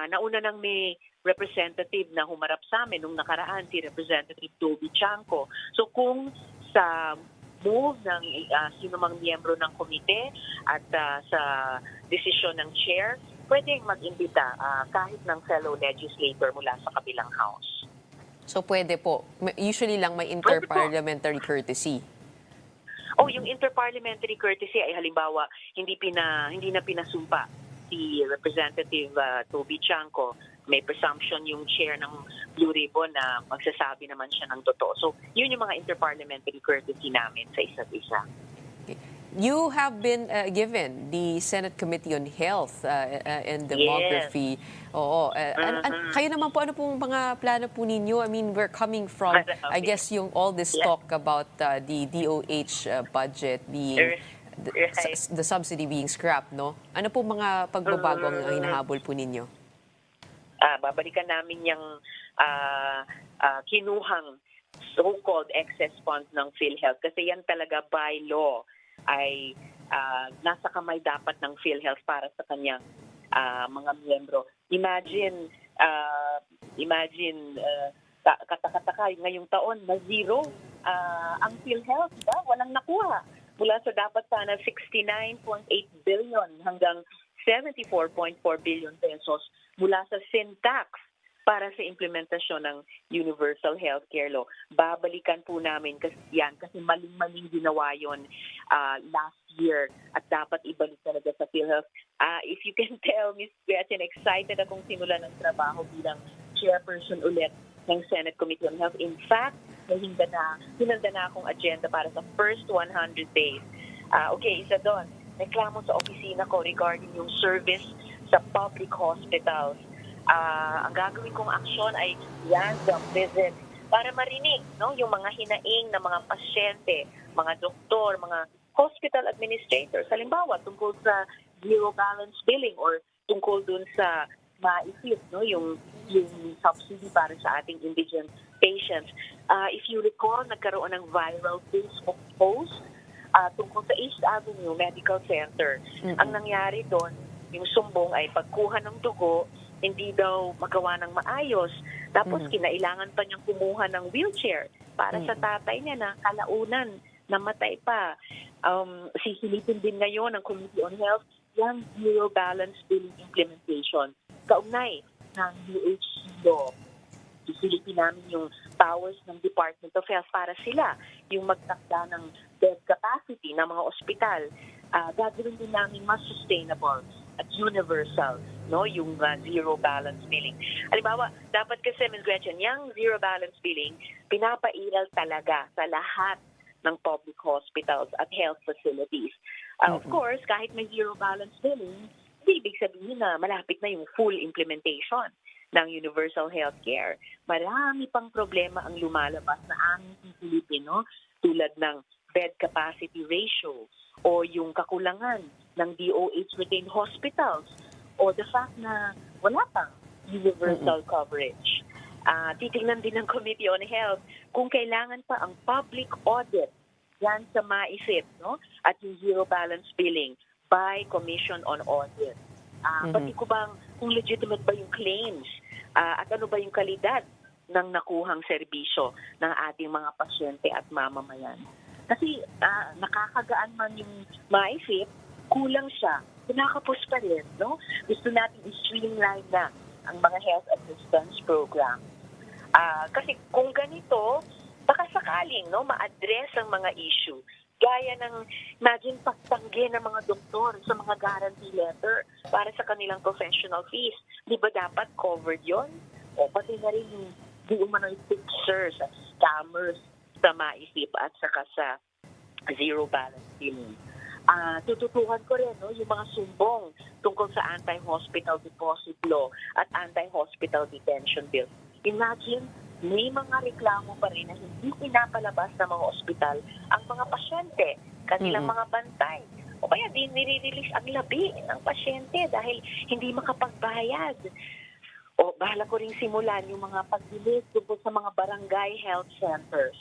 Nauna nang may representative na humarap sa amin nung nakaraan, si Representative Toby Chanco. So kung sa move ng sino mang miyembro ng komite at sa desisyon ng chair, pwedeng mag-imbita kahit ng fellow legislator mula sa kabilang house. So pwede po. Usually lang may interparliamentary courtesy. Oh, yung interparliamentary courtesy ay halimbawa hindi na pinasumpa si Representative Toby Chanco. May presumption yung chair ng Blue Ribbon na magsasabi naman siya ng totoo. So, yun yung mga interparliamentary courtesy namin sa isa't isa. Okay. You have been given the Senate Committee on Health and Demography. Yes. Oo. Kayo naman po, ano pong mga plano po ninyo? I mean, we're coming from, I guess, yung all this talk about the DOH budget being, the subsidy being scrapped, no? Ano po mga pagbabago ang hinahabol po ninyo? Babalikan namin yung kinuhang so-called excess funds ng PhilHealth kasi yan talaga by law ay nasa kamay dapat ng PhilHealth para sa kanyang mga miyembro. Imagine katakataka ngayong taon na zero ang PhilHealth, diba? Walang nakuha. Mula sa dapat sana 69.8 billion hanggang 74.4 billion pesos mula sa sin tax para sa implementasyon ng Universal Healthcare Law. Babalikan po namin kasi maling-maling ginawa yon last year at dapat ibalik talaga sa PhilHealth. If you can tell, Ms. Gretchen, excited akong simulan ng trabaho bilang chairperson ulit ng Senate Committee on Health. In fact, hinanda na akong agenda para sa first 100 days. Okay, isa doon. Reklamo sa opisina ko regarding yung service sa public hospitals. Ang gagawin kong aksyon ay random visit para marinig yung mga hinaing ng mga pasyente, mga doktor, mga hospital administrators. Halimbawa, tungkol sa zero balance billing or tungkol dun sa maisip, yung subsidy para sa ating indigent patients. If you recall, nagkaroon ng viral Facebook post tungkol sa East Avenue Medical Center. Ang nangyari doon, yung sumbong ay pagkuha ng dugo, hindi daw magawa ng maayos. Tapos kinailangan pa niyang kumuha ng wheelchair para sa tatay niya na kalaunan, namatay pa. Sisilipin din ngayon ng Committee on Health yung zero balance billing implementation. Kaugnay ng DOH law. Sisilipin namin yung powers ng Department of Health para sila yung magtakda ng bed capacity ng mga ospital. Gagawin din namin mas sustainable at universal, yung zero balance billing. Halimbawa, dapat kasi, Ms. Gretchen, yung zero balance billing, pinapairal talaga sa lahat ng public hospitals at health facilities. Of course, kahit may zero balance billing, hindi ibig sabihin na malapit na yung full implementation ng universal healthcare. Marami pang problema ang lumalabas na aming pipilipin, tulad ng bed capacity ratio o yung kakulangan ng DOH retained hospitals o the fact na wala pang universal coverage. Titingnan din ng Committee on Health kung kailangan pa ang public audit yan sa maisip, at yung zero balance billing by Commission on Audit. Pati ko bang kung legitimate ba yung claims at ano ba yung kalidad ng nakuhang serbisyo ng ating mga pasyente at mamamayan. Kasi nakakagaan man yung maisip, kulang siya kinakapos pa rin, no? Gusto natin i-streamline na ang mga health assistance program. Kasi kung ganito, baka sakaling no, ma-address ang mga issue. Gaya ng, imagine, pagtanggi ng mga doktor sa mga guarantee letter para sa kanilang professional fees. Di ba dapat covered yon? O pati na rin yung di umano'y fixers at scammers sa maisip at saka sa zero balance billing. Tututukan ko rin no, yung mga sumbong tungkol sa anti-hospital deposit law at anti-hospital detention bill. Imagine, may mga reklamo pa rin na hindi pinapalabas ng mga ospital ang mga pasyente, kanilang mga bantay. O kaya di nire-release ang labi ng pasyente dahil hindi makapagbayad. O bahala ko rin simulan yung mga pagdilis tungkol sa mga barangay health centers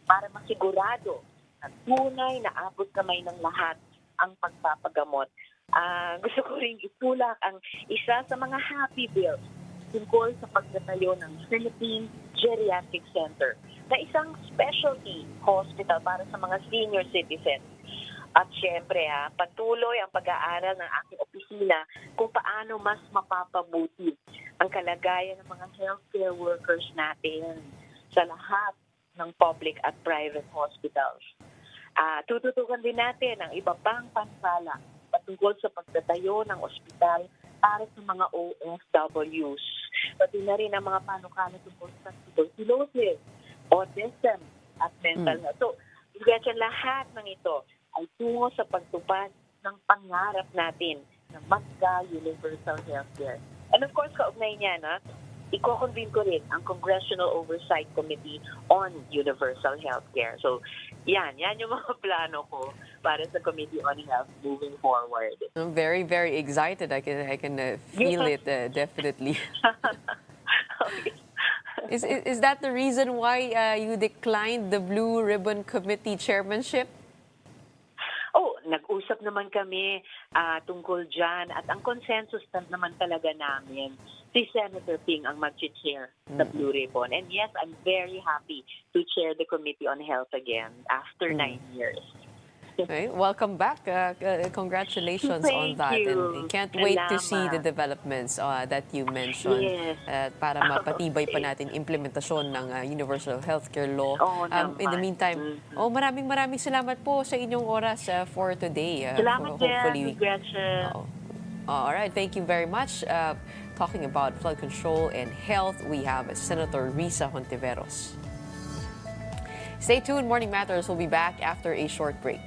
para masigurado na tunay na abot kamay ng lahat ang pagpapagamot. Gusto ko rin itulak ang isa sa mga happy bills tungkol sa pagtatayo ng Philippine Geriatric Center na isang specialty hospital para sa mga senior citizens. At syempre, patuloy ang pag-aaral ng aking opisina kung paano mas mapapabuti ang kalagayan ng mga healthcare workers natin sa lahat ng public at private hospitals. Tututukan din natin ang iba pang pansala patungkol sa pagtatayo ng ospital para sa mga OFWs. Pati na rin ang mga panukala tungkol sa tuberculosis, autism, at mental health. So, Gretchen, lahat ng ito ay tungo sa pagtupad ng pangarap natin na magka universal healthcare. And of course, kaugnay niyan, iko-convene ko rin ang Congressional Oversight Committee on Universal Healthcare. So, yan yung mga plano ko para sa Committee on Health moving forward. I'm very, very excited. I can feel it definitely. Okay. Is that the reason why you declined the Blue Ribbon Committee chairmanship? Nag-usap naman kami tungkol dyan at ang consensus naman talaga namin, si Senator Ping ang mag-chair sa Blue Ribbon. And yes, I'm very happy to chair the Committee on Health again after 9 years. Okay, welcome back. Congratulations on that. you. And can't wait to see the Salamat. developments that you mentioned Yes. para mapatibay pa natin implementasyon ng Universal Healthcare Law. In the meantime, maraming salamat po sa inyong oras for today. Salamat Hopefully, din, Gretchen. all right, thank you very much. Talking about flood control and health, we have Senator Risa Hontiveros. Stay tuned. Morning Matters will be back after a short break.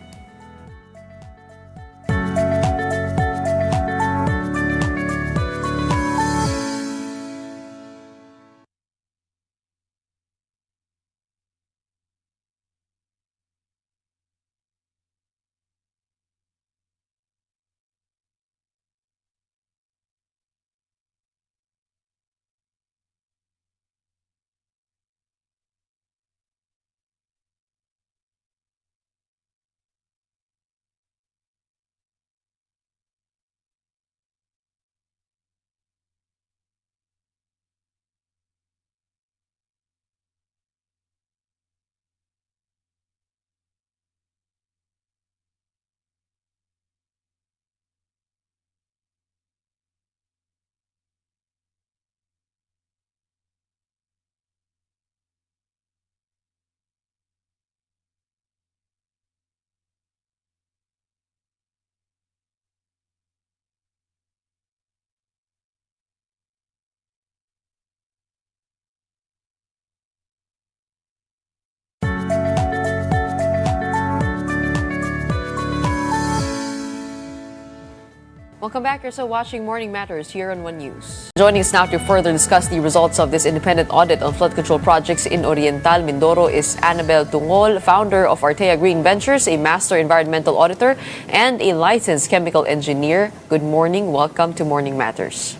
Welcome back. You're still watching Morning Matters here on One News. Joining us now to further discuss the results of this independent audit on flood control projects in Oriental Mindoro is Annabel Tungol, founder of Artea Green Ventures, a master environmental auditor, and a licensed chemical engineer. Good morning. Welcome to Morning Matters.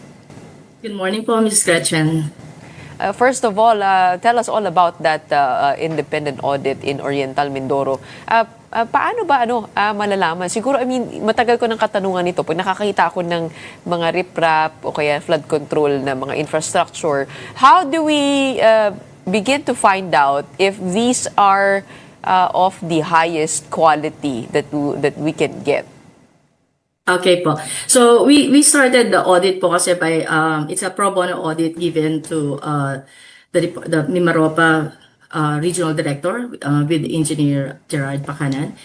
Good morning po, Ms. Gretchen. First of all, tell us all about that independent audit in Oriental Mindoro. Paano ba malalaman? Siguro, matagal ko ng katanungan nito. Pag nakakita ako ng mga riprap o kaya flood control na mga infrastructure, how do we begin to find out if these are of the highest quality that we can get? Okay po. So we started the audit po kasi by it's a pro bono audit given to the Mimaropa regional director with engineer Gerard Pacanan.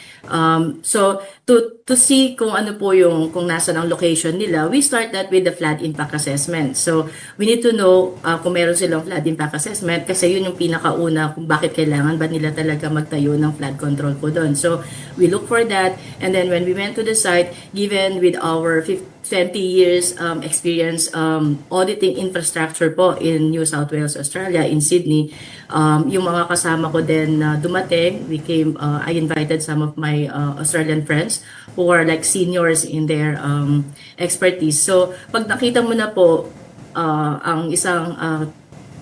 So to see kung ano po yung kung nasa ang location nila, we start that with the flood impact assessment. So we need to know kung meron silang flood impact assessment kasi yun yung pinakauna kung bakit kailangan ba nila talaga magtayo ng flood control po doon. So we look for that, and then when we went to the site, given with our 20 years experience auditing infrastructure po in New South Wales, Australia, in Sydney, yung mga kasama ko din na dumating, I invited some of my Australian friends who are like seniors in their expertise. So pag nakita mo na po ang isang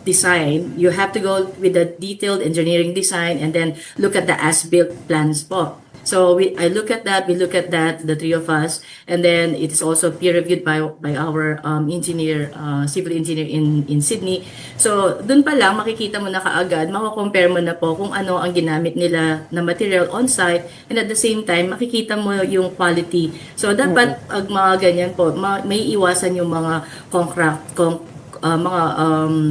design, you have to go with the detailed engineering design and then look at the as-built plans po. So I look at that, we look at that, the three of us, and then it is also peer-reviewed by our engineer, civil engineer in Sydney. So dun pa lang makikita mo na kaagad, makakompare mo na po kung ano ang ginamit nila na material on-site, and at the same time makikita mo yung quality. So dapat mga ganyan po, may iwasan yung mga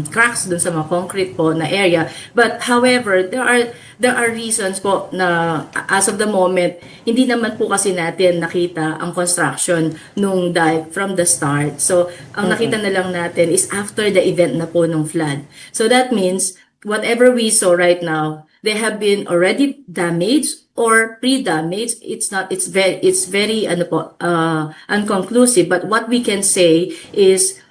cracks dun sa mga concrete po na area. But however, there are reasons po na as of the moment, hindi naman po kasi natin nakita ang construction nung dike from the start. So ang nakita na lang natin is after the event na po nung flood. So that means whatever we saw right now, they have been already damaged or pre-damaged. It's very unconclusive, but what we can say is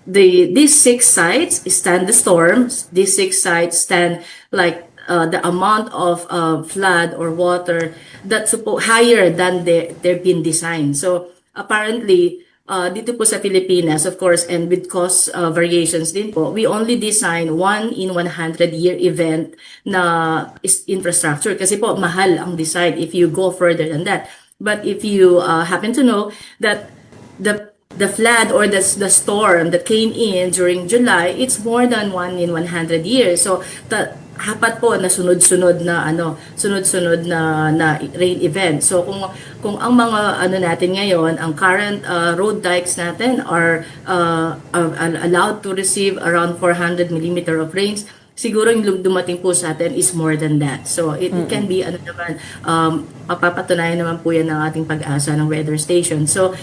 these 6 sites stand the storms. These 6 sites stand like the amount of flood or water that's higher than they've been designed. So apparently, dito po sa Pilipinas, of course, and with cost variations din po, we only design 1 in 100-year event na infrastructure kasi po mahal ang design if you go further than that. But if you happen to know that the flood or the storm that came in during July, it's more than 1 in 100 years. So hapat po na sunod-sunod na rain event. So kung ang mga natin ngayon, ang current road dikes natin are allowed to receive around 400 millimeter of rains, siguro yung dumating po sa atin is more than that. So it can be mapapatunayan naman po yan ng ating pag-asa ng weather station. So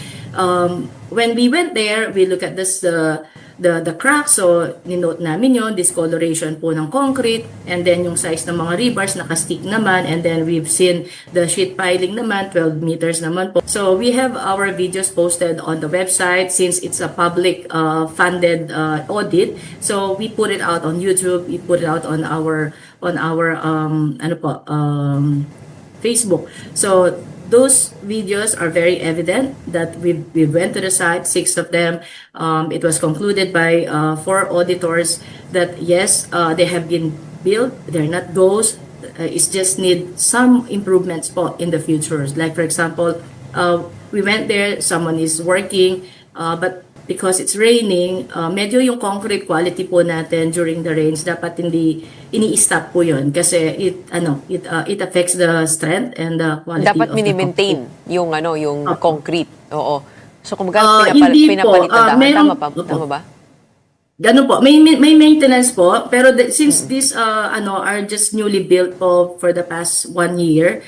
when we went there, we look at this the cracks. So ninote namin yon, discoloration po ng concrete, and then yung size ng mga rebars naka-stick naman, and then we've seen the sheet piling naman 12 meters naman po. So we have our videos posted on the website since it's a public funded audit. So we put it out on YouTube, we put it out on our Facebook. So those videos are very evident that we went to the site, 6 of them. It was concluded by 4 auditors that yes, they have been built. They're not ghosts. It just need some improvements po in the future. Like for example, we went there, someone is working, but because it's raining, medyo yung concrete quality po natin during the rains dapat hindi ini-stop po yun kasi it affects the strength and the quality dapat of the mini-maintain yung concrete. Oo. So kung hindi pinapalitan tama ba? Ganun po. May maintenance po, pero since these are just newly built po for the past 1 year,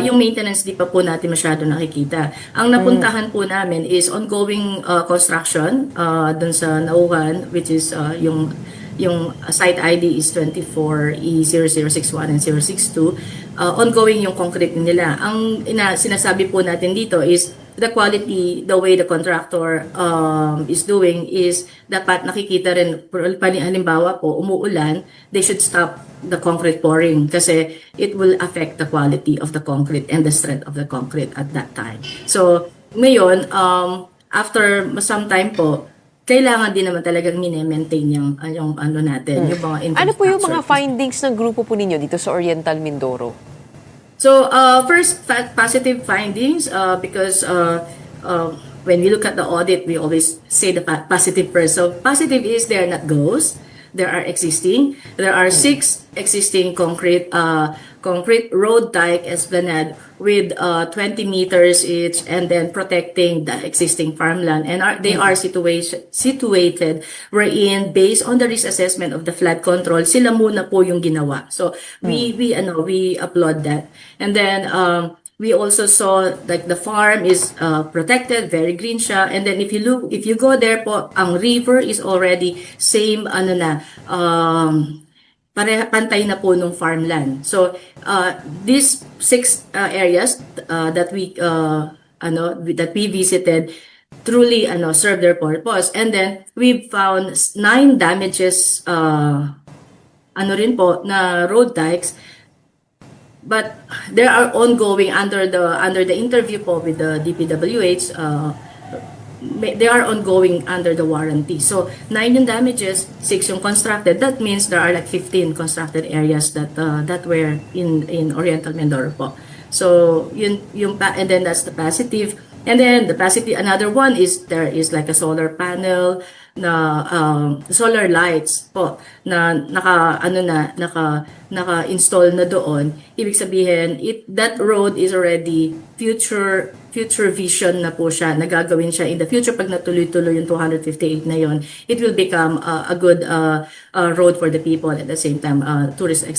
yung maintenance di pa po natin masyado nakikita. Ang napuntahan po namin is ongoing construction dun sa Nauhan, which is yung site ID is 24E0061 and 062. Ongoing yung concrete nila. Ang sinasabi po natin dito is the quality, the way the contractor is doing is dapat nakikita rin, halimbawa po, umuulan, they should stop the concrete pouring kasi it will affect the quality of the concrete and the strength of the concrete at that time. So, ngayon, after some time po, kailangan din naman talagang mini-maintain yung natin, yung mga infrastructure. Ano po yung mga findings ng grupo po ninyo dito sa Oriental Mindoro? So first, positive findings because when we look at the audit, we always say the positive first. So positive is they are not ghosts. there are existing. There are 6 existing concrete road dike esplanade with 20 meters each, and then protecting the existing farmland. And they are situated wherein, based on the risk assessment of the flood control, sila muna po yung ginawa. So we applaud that. And then we also saw like the farm is protected, very green siya. And then if you go there po, ang river is already same pantay na po nung farmland. So these 6 areas that we visited truly serve their purpose. And then we found 9 damages rin po na road dikes, but there are ongoing under the interview po with the DPWH. They are ongoing under the warranty. So 9 yung damages, 6 yung constructed. That means there are like 15 constructed areas that were in Oriental Mindoro po. So and then that's the positive. And then the positive, another one is there is like a solar panel na solar lights po na naka-install na doon. Ibig sabihin, that road is already future vision na po siya. Nagagawin siya in the future pag natuloy-tuloy yung 258 na yon. It will become a good road for the people, at the same time tourist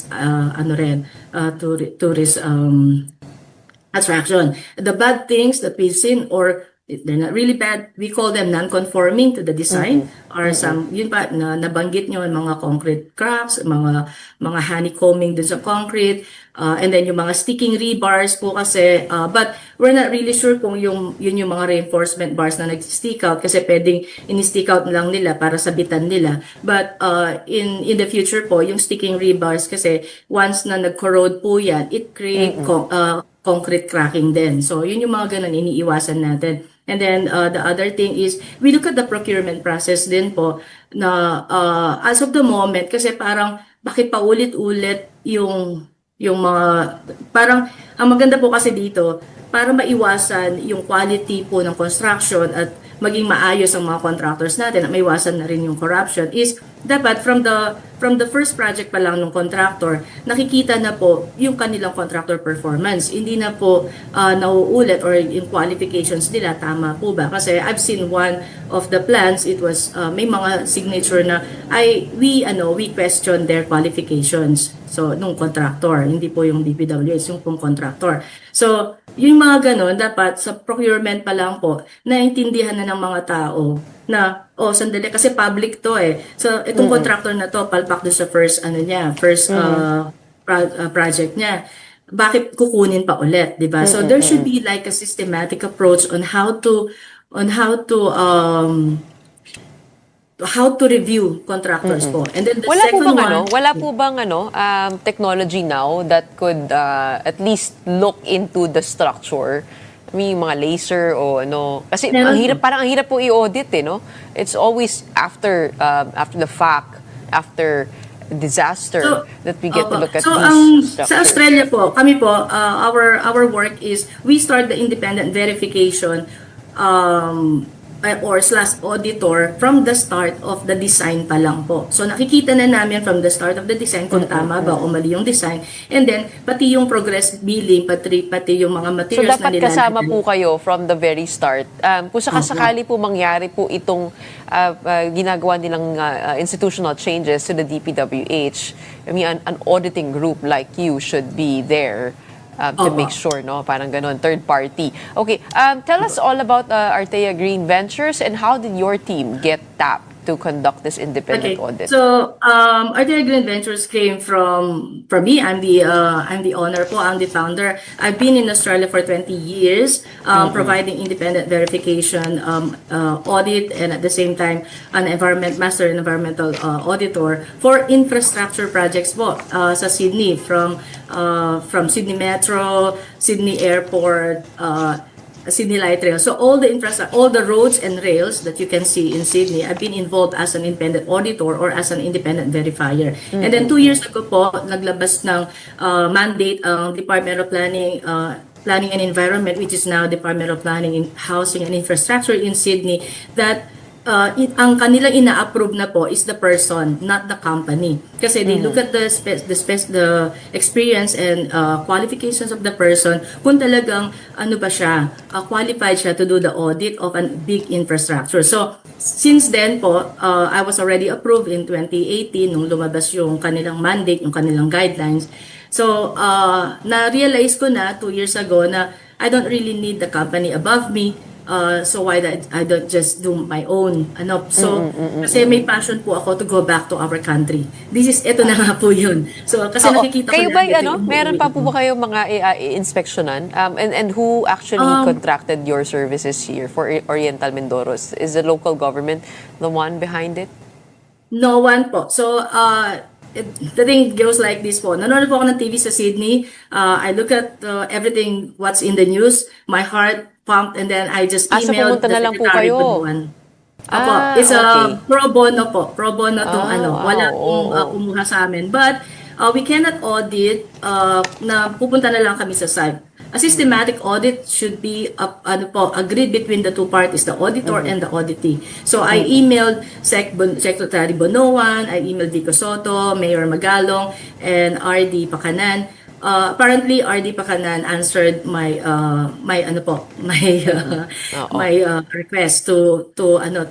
attraction. The bad things that we've seen, or they're not really bad, we call them non-conforming to the design, or some, yun pa, na nabanggit nyo, mga concrete cracks, mga honeycombing dun sa concrete, and then yung mga sticking rebars po kasi, but we're not really sure kung yun yung mga reinforcement bars na nag-stick out, kasi pwedeng in-stick out lang nila para sabitan nila. But in the future po, yung sticking rebars kasi, once na nag-corrode po yan, it create concrete cracking din. So, yun yung mga ganun, iniiwasan natin. And then, the other thing is, we look at the procurement process din po na as of the moment, kasi parang bakit paulit-ulit yung mga, parang, ang maganda po kasi dito, para maiwasan yung quality po ng construction at maging maayos ang mga contractors natin at maiwasan na rin yung corruption, is dapat from the first project pa lang ng contractor, nakikita na po yung kanilang contractor performance. Hindi na po nauulit, or yung qualifications nila tama po ba? Kasi I've seen one of the plans, it was may mga signature na we question their qualifications. So nung contractor, hindi po yung DPWH, yung pong contractor. So yung mga ganon, dapat sa procurement pa lang po, naintindihan na ng mga tao na, sandali, kasi public to eh. So itong contractor na to, palpak doon sa first project niya. Bakit kukunin pa ulit, di ba? So there should be like a systematic approach on how to review contractors po. And then the wala po bang technology now that could at least look into the structure? May mga laser o kasi ang hirap po i-audit no? It's always after the fact, after disaster that we get to look at these structures. Sa Australia po, kami po, our work is we start the independent verification or / auditor from the start of the design pa lang po. So nakikita na namin from the start of the design kung tama ba o mali yung design, and then pati yung progress billing, pati yung mga materials na nilalagay. So dapat kasama po kayo from the very start. Kung sakasakali po mangyari po itong ginagawa nilang institutional changes to the DPWH, I mean, an auditing group like you should be there to make sure, parang ganon, third party. Okay, tell us all about Artea Green Ventures, and how did your team get tapped to conduct this independent audit? So, Artea Green Ventures came from me. I'm the owner po. I'm the founder. I've been in Australia for 20 years, providing independent verification, audit, and at the same time, master environmental auditor for infrastructure projects po sa Sydney, from Sydney Metro, Sydney Airport, Sydney Light Rail. So all the roads and rails that you can see in Sydney, I've been involved as an independent auditor or as an independent verifier. And then 2 years ago po, naglabas ng mandate ang Department of Planning and Environment, which is now Department of Planning, Housing and Infrastructure in Sydney, that ang kanilang ina-approve na po is the person, not the company. Kasi they look at the experience and qualifications of the person, kung talagang ano ba siya, qualified siya to do the audit of a big infrastructure. So, since then po, I was already approved in 2018 nung lumabas yung kanilang mandate, yung kanilang guidelines. So, na-realize ko na 2 years ago na I don't really need the company above me. So why that I don't just do my own kasi may passion po ako to go back to our country. Ito na nga po yun. So kasi nakikita ko kayo na ba meron pa po ba kayong mga inspeksyonan and who actually contracted your services here for Oriental Mindoro? Is the local government the one behind it? No one po. So the thing goes like this po. Nanonood po ako ng TV sa Sydney. I look at everything what's in the news. My heart pumped and then I just emailed pumunta na lang po Secretary kayo. Bunuan. It's a pro bono po. Pro bono tong wala pong kumuha sa amin. But we cannot audit na pupunta na lang kami sa site. A systematic audit should be agreed between the two parties, the auditor and the auditee. So I emailed Secretary Bonoan, I emailed Vico Soto, Mayor Magalong, and RD Pakanan. Apparently, RD Pakanan answered my request to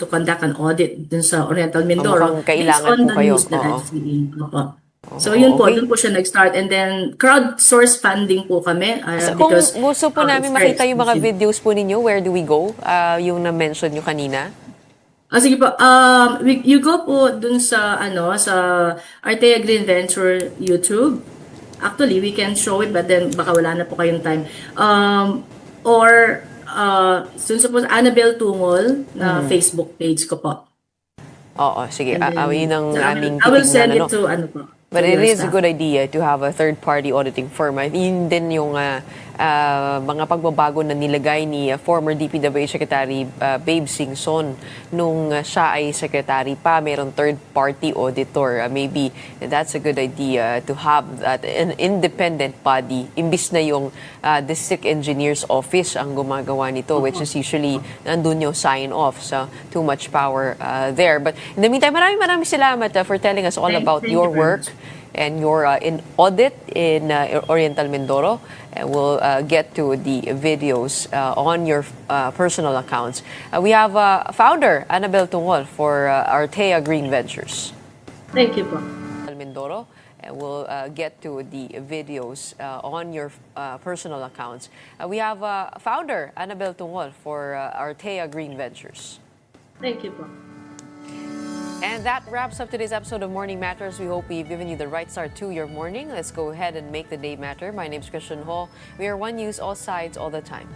conduct an audit dun sa Oriental Mindoro based on the news that I've seen. So yun po, dun po siya nag-start and then crowdsource funding po kami. Kung gusto po namin makita yung mga videos po ninyo, where do we go? Yung na-mention nyo kanina? Sige po. You go po dun sa sa Artea Green Venture YouTube. Actually, we can show it but then baka wala na po kayong time. Or suppose Annabelle Tungol na Facebook page ko po. Oo, sige. Yun ang aming I will send titignan, it to po. But it is a good idea to have a third-party auditing firm. Yun din yung mga pagbabago na nilagay ni former DPWH Secretary Babe Singson nung siya ay secretary pa. Mayroong third-party auditor. Maybe that's a good idea to have an independent body. Imbis na yung district engineer's office ang gumagawa nito, which is usually nandun yung sign-off. So, too much power there. But in the meantime, maraming salamat for telling us all about your work and your in audit in Oriental Mindoro. And we'll get to the videos on your personal accounts. We have founder Annabelle Tungol for Artea Green Ventures. Thank you po. Mindoro. And we'll get to the videos on your personal accounts. We have founder Annabelle Tungol for Artea Green Ventures. Thank you po. And that wraps up today's episode of Morning Matters. We hope we've given you the right start to your morning. Let's go ahead and make the day matter. My name is Gretchen Ho. We are One News, all sides, all the time.